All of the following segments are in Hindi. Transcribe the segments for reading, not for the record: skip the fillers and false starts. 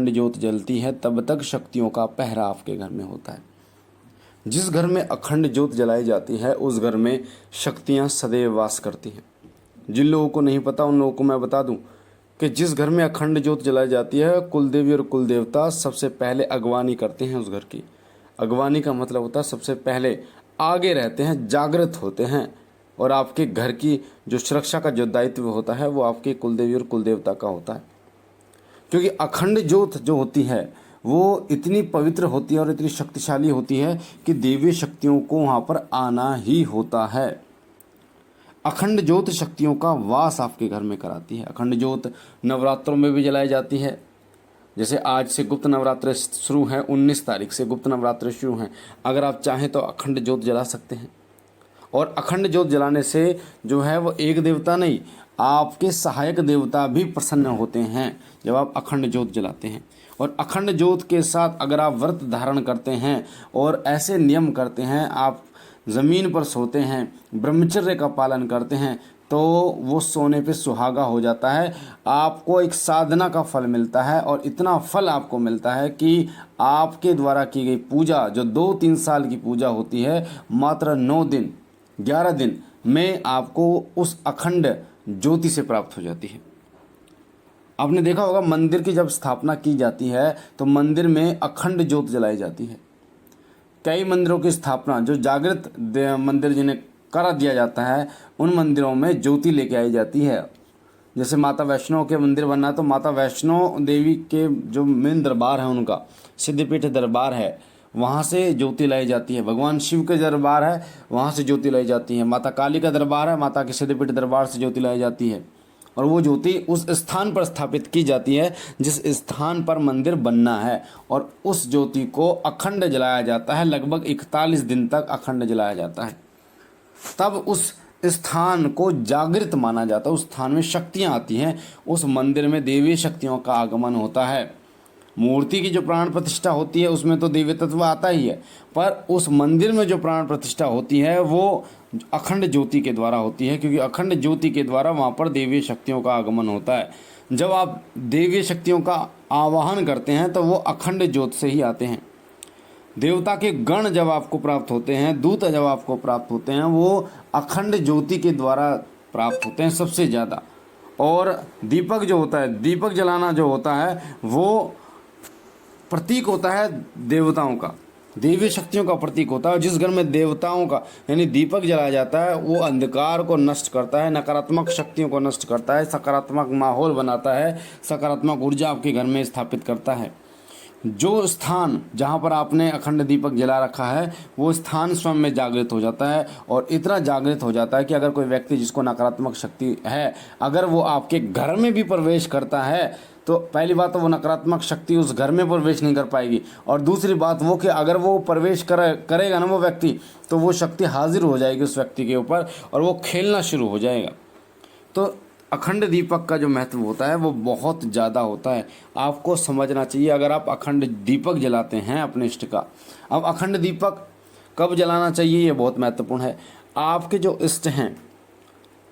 अखंड ज्योत जलती है तब तक शक्तियों का पहरा आपके घर में होता है। जिस घर में अखंड ज्योत जलाई जाती है उस घर में शक्तियाँ सदैव वास करती हैं। जिन लोगों को नहीं पता उन लोगों को मैं बता दूं कि जिस घर में अखंड ज्योत जलाई जाती है कुलदेवी और कुलदेवता सबसे पहले अगवानी करते हैं उस घर की। अगवानी का मतलब होता है सबसे पहले आगे रहते हैं, जागृत होते हैं, और आपके घर की जो सुरक्षा का जो दायित्व होता है वो आपके कुलदेवी और कुलदेवता का होता है। क्योंकि अखंड ज्योत जो होती है वो इतनी पवित्र होती है और इतनी शक्तिशाली होती है कि देवी शक्तियों को वहाँ पर आना ही होता है। अखंड ज्योत शक्तियों का वास आपके घर में कराती है। अखंड ज्योत नवरात्रों में भी जलाई जाती है। जैसे आज से गुप्त नवरात्र शुरू हैं, 19 तारीख से गुप्त नवरात्र शुरू हैं। अगर आप चाहें तो अखंड ज्योत जला सकते हैं। और अखंड ज्योत जलाने से जो है वो एक देवता नहीं, आपके सहायक देवता भी प्रसन्न होते हैं जब आप अखंड ज्योत जलाते हैं। और अखंड ज्योत के साथ अगर आप व्रत धारण करते हैं और ऐसे नियम करते हैं, आप ज़मीन पर सोते हैं, ब्रह्मचर्य का पालन करते हैं, तो वो सोने पे सुहागा हो जाता है। आपको एक साधना का फल मिलता है और इतना फल आपको मिलता है कि आपके द्वारा की गई पूजा जो 2-3 साल की पूजा होती है, मात्र 9 दिन 11 दिन में आपको उस अखंड ज्योति से प्राप्त हो जाती है। आपने देखा होगा मंदिर की जब स्थापना की जाती है तो मंदिर में अखंड ज्योत जलाई जाती है। कई मंदिरों की स्थापना जो जागृत मंदिर जिन्हें करा दिया जाता है उन मंदिरों में ज्योति लेके आई जाती है। जैसे माता वैष्णो के मंदिर बनना है तो माता वैष्णो देवी के जो मेन दरबार है उनका सिद्धपीठ दरबार है, वहाँ से ज्योति लाई जाती है। भगवान शिव के दरबार है, वहाँ से ज्योति लाई जाती है। माता काली का दरबार है, माता के सिद्धपीठ दरबार से ज्योति लाई जाती है। और वो ज्योति उस स्थान पर स्थापित की जाती है जिस स्थान पर मंदिर बनना है, और उस ज्योति को अखंड जलाया जाता है। लगभग 41 दिन तक अखंड जलाया जाता है। तब उस स्थान को जागृत माना जाता है। उस स्थान में शक्तियाँ आती हैं, उस मंदिर में देवी शक्तियों का आगमन होता है। मूर्ति की जो प्राण प्रतिष्ठा होती है उसमें तो देवी तत्व आता ही है, पर उस मंदिर में जो प्राण प्रतिष्ठा होती है वो अखंड ज्योति के द्वारा होती है, क्योंकि अखंड ज्योति के द्वारा वहाँ पर देवी शक्तियों का आगमन होता है। जब आप देवी शक्तियों का आवाहन करते हैं तो वो अखंड ज्योत से ही आते हैं। देवता के गण जब आपको प्राप्त होते हैं, दूत जब आपको प्राप्त होते हैं, वो अखंड ज्योति के द्वारा प्राप्त होते हैं सबसे ज़्यादा। और दीपक जो होता है, दीपक जलाना जो होता है वो प्रतीक होता है देवताओं का, देवी शक्तियों का प्रतीक होता है। जिस घर में देवताओं का यानी दीपक जलाया जाता है वो अंधकार को नष्ट करता है, नकारात्मक शक्तियों को नष्ट करता है, सकारात्मक माहौल बनाता है, सकारात्मक ऊर्जा आपके घर में स्थापित करता है। जो स्थान जहाँ पर आपने अखंड दीपक जला रखा है वो स्थान स्वयं में जागृत हो जाता है, और इतना जागृत हो जाता है कि अगर कोई व्यक्ति जिसको नकारात्मक शक्ति है अगर वो आपके घर में भी प्रवेश करता है तो पहली बात तो वो नकारात्मक शक्ति उस घर में प्रवेश नहीं कर पाएगी, और दूसरी बात वो कि अगर वो प्रवेश करेगा ना वो व्यक्ति, तो वो शक्ति हाजिर हो जाएगी उस व्यक्ति के ऊपर और वो खेलना शुरू हो जाएगा। तो अखंड दीपक का जो महत्व होता है वो बहुत ज़्यादा होता है, आपको समझना चाहिए अगर आप अखंड दीपक जलाते हैं अपने इष्ट का। अब अखंड दीपक कब जलाना चाहिए ये बहुत महत्वपूर्ण है। आपके जो इष्ट हैं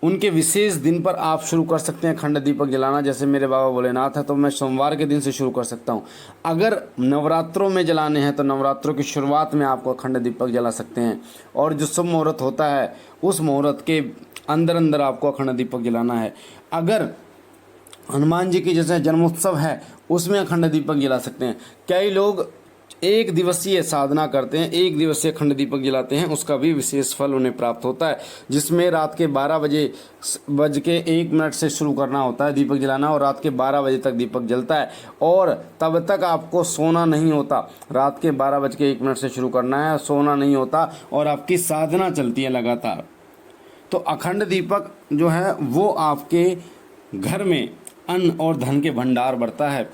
उनके विशेष दिन पर आप शुरू कर सकते हैं अखंड दीपक जलाना। जैसे मेरे बाबा भोलेनाथ है तो मैं सोमवार के दिन से शुरू कर सकता हूँ। अगर नवरात्रों में जलाने हैं तो नवरात्रों की शुरुआत में आपको अखंड दीपक जला सकते हैं, और जो शुभ मुहूर्त होता है उस मुहूर्त के अंदर अंदर आपको अखंड दीपक जलाना है। अगर हनुमान जी की जैसे जन्मोत्सव है उसमें अखंड दीपक जला सकते हैं। कई लोग एक दिवसीय साधना करते हैं, एक दिवसीय अखंड दीपक जलाते हैं, उसका भी विशेष फल उन्हें प्राप्त होता है, जिसमें रात के 12:01 से शुरू करना होता है दीपक जलाना, और रात के 12 बजे तक दीपक जलता है, और तब तक आपको सोना नहीं होता। रात के 12:01 से शुरू करना है, सोना नहीं होता, और आपकी साधना चलती है लगातार। तो अखंड दीपक जो है वो आपके घर में अन्न और धन के भंडार बढ़ता है।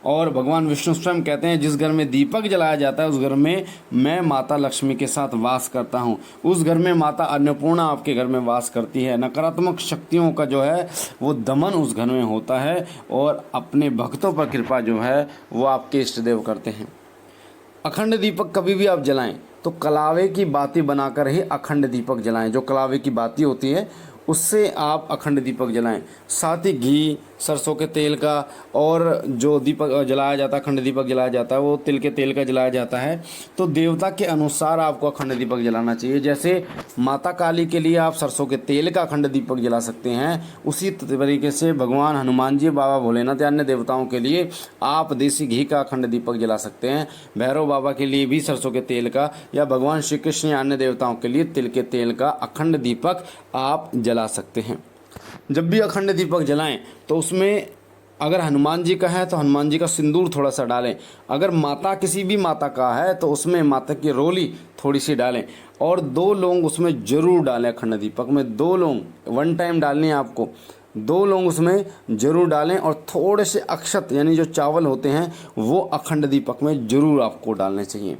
और भगवान विष्णु स्वयं कहते हैं जिस घर में दीपक जलाया जाता है उस घर में मैं माता लक्ष्मी के साथ वास करता हूँ। उस घर में माता अन्नपूर्णा आपके घर में वास करती है। नकारात्मक शक्तियों का जो है वो दमन उस घर में होता है, और अपने भक्तों पर कृपा जो है वो आपके इष्ट देव करते हैं। अखंड दीपक कभी भी आप जलाएं तो कलावे की बाती बनाकर ही अखंड दीपक जलाएं। जो कलावे की बाती होती है उससे आप अखंड दीपक जलाएं। साथ ही घी, सरसों के तेल का, और जो दीपक जलाया जाता है, अखंड दीपक जलाया जाता है, वो तिल के तेल का जलाया जाता है। तो देवता के अनुसार आपको अखंड दीपक जलाना चाहिए। जैसे माता काली के लिए आप सरसों के तेल का अखंड दीपक जला सकते हैं, उसी तरीके से भगवान हनुमान जी, बाबा भोलेनाथ या अन्य देवताओं के लिए आप देसी घी का अखंड दीपक जला सकते हैं। भैरव बाबा के लिए भी सरसों के तेल का, या भगवान श्री कृष्ण या अन्य देवताओं के लिए तिल के तेल का अखंड दीपक आप जला सकते हैं। जब भी अखंड दीपक जलाएं तो उसमें अगर हनुमान जी का है तो हनुमान जी का सिंदूर थोड़ा सा डालें। अगर माता, किसी भी माता का है तो उसमें माता की रोली थोड़ी सी डालें। और 2 लौंग उसमें जरूर डालें। अखंड दीपक में 2 लौंग वन टाइम डालने हैं आपको, 2 लौंग उसमें जरूर डालें। और थोड़े से अक्षत यानी जो चावल होते हैं वो अखंड दीपक में जरूर आपको डालने चाहिए।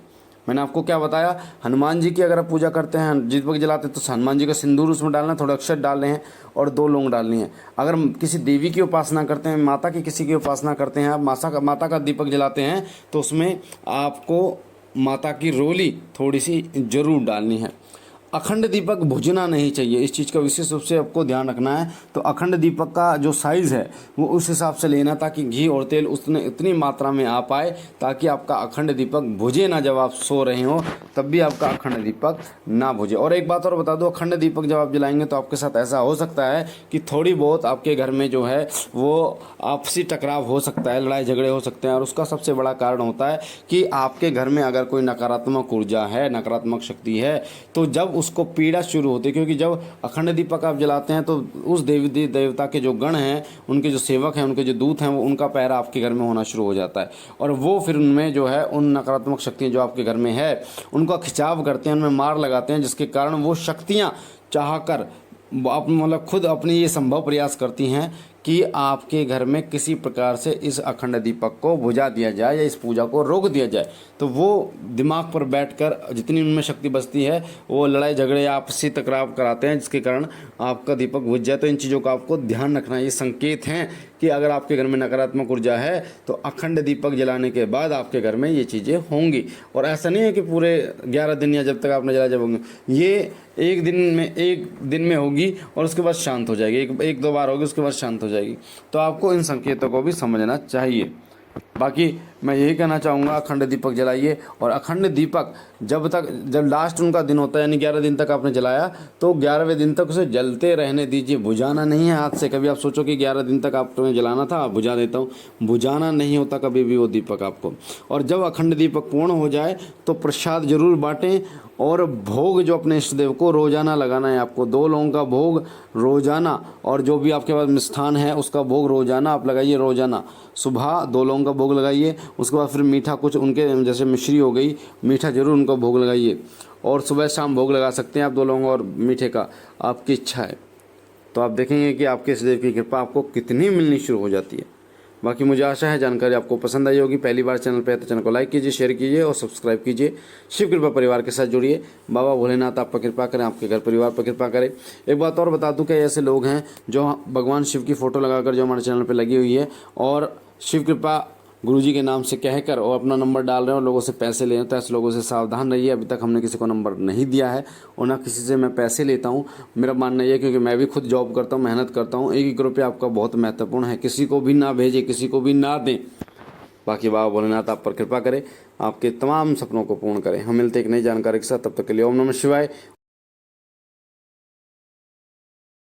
मैंने आपको क्या बताया, हनुमान जी की अगर आप पूजा करते हैं, दीपक जलाते हैं, तो हनुमान जी का सिंदूर उसमें डालना है, थोड़े अक्षत डालने हैं और 2 लौंग डालनी है। अगर किसी देवी की उपासना करते हैं, माता की किसी की उपासना करते हैं, आप माता का दीपक जलाते हैं, तो उसमें आपको माता की रोली थोड़ी सी जरूर डालनी है। अखंड दीपक बुझना नहीं चाहिए, इस चीज़ का विशेष रूप से आपको ध्यान रखना है। तो अखंड दीपक का जो साइज़ है वो उस हिसाब से लेना, ताकि घी और तेल इतनी मात्रा में आ पाए ताकि आपका अखंड दीपक बुझे ना। जब आप सो रहे हो तब भी आपका अखंड दीपक ना बुझे। और एक बात और बता दो, अखंड दीपक जब आप जलाएंगे तो आपके साथ ऐसा हो सकता है कि थोड़ी बहुत आपके घर में जो है वो आपसी टकराव हो सकता है, लड़ाई झगड़े हो सकते हैं। और उसका सबसे बड़ा कारण होता है कि आपके घर में अगर कोई नकारात्मक ऊर्जा है, नकारात्मक शक्ति है, तो जब उसको पीड़ा शुरू होती है। क्योंकि जब अखंड दीपक आप जलाते हैं तो उस देवी देवता के जो गण हैं, उनके जो सेवक हैं, उनके जो दूत हैं, वो उनका पहरा आपके घर में होना शुरू हो जाता है। और वो फिर उनमें जो है उन नकारात्मक शक्तियाँ जो आपके घर में है उनका खिंचाव करते हैं, उनमें मार लगाते हैं, जिसके कारण वो शक्तियाँ चाहकर आप मतलब खुद अपनी ये संभव प्रयास करती हैं कि आपके घर में किसी प्रकार से इस अखंड दीपक को बुझा दिया जाए या इस पूजा को रोक दिया जाए। तो वो दिमाग पर बैठकर जितनी उनमें शक्ति बचती है वो लड़ाई झगड़े या आपसी टकराव कराते हैं, जिसके कारण आपका दीपक बुझ जाए। तो इन चीज़ों का आपको ध्यान रखना। ये संकेत हैं कि अगर आपके घर में नकारात्मक ऊर्जा है तो अखंड दीपक जलाने के बाद आपके घर में ये चीज़ें होंगी। और ऐसा नहीं है कि पूरे 11 दिन या जब तक आपने जला जब होंगे, ये एक दिन में होगी और उसके बाद शांत हो जाएगी। एक 2 बार होगी, उसके बाद शांत हो जाएगी। तो आपको इन संकेतों को भी समझना चाहिए। बाकी मैं यही कहना चाहूँगा, अखंड दीपक जलाइए। और अखंड दीपक जब लास्ट उनका दिन होता है, यानी 11 दिन तक आपने जलाया, तो 11वें दिन तक उसे जलते रहने दीजिए, बुझाना नहीं है हाथ से। कभी आप सोचो कि 11 दिन तक आपको जलाना था, बुझा देता हूँ, बुझाना नहीं होता कभी भी वो दीपक आपको। और जब अखंड दीपक पूर्ण हो जाए तो प्रसाद जरूर बांटें। और भोग जो अपने इष्ट देव को रोजाना लगाना है आपको, 2 लोगों का भोग रोजाना, और जो भी आपके पास मिष्ठान है उसका भोग रोजाना आप लगाइए। रोजाना सुबह 2 लोगों का भोग लगाइए, उसके बाद फिर मीठा कुछ उनके जैसे मिश्री हो गई, मीठा जरूर उनको भोग लगाइए। और सुबह शाम भोग लगा सकते हैं आप 2 लोगों और मीठे का, आपकी इच्छा है। तो आप देखेंगे कि आपके इष्ट देव की कृपा आपको कितनी मिलनी शुरू हो जाती है। बाकी मुझे आशा है जानकारी आपको पसंद आई होगी। पहली बार चैनल पे है तो चैनल को लाइक कीजिए, शेयर कीजिए और सब्सक्राइब कीजिए। शिव कृपा परिवार के साथ जुड़िए। बाबा भोलेनाथ आप पर कृपा करें, आपके घर परिवार पर कृपा करें। एक बात और बता दूं कि ऐसे लोग हैं जो भगवान शिव की फ़ोटो लगाकर जो हमारे चैनल पर लगी हुई है और शिव कृपा गुरुजी के नाम से कहकर और अपना नंबर डाल रहे हैं और लोगों से पैसे ले रहे हैं, तो ऐसे लोगों से सावधान रहिए। अभी तक हमने किसी को नंबर नहीं दिया है और ना किसी से मैं पैसे लेता हूं। मेरा मानना ये है, क्योंकि मैं भी खुद जॉब करता हूं, मेहनत करता हूं। 1-1 रुपया आपका बहुत महत्वपूर्ण है, किसी को भी ना भेजें, किसी को भी ना दें। बाकी बाबा भोलेनाथ आप पर कृपा करें, आपके तमाम सपनों को पूर्ण करें। हम मिलते एक नई जानकारी के साथ, तब तक के लिए ओम नमः शिवाय।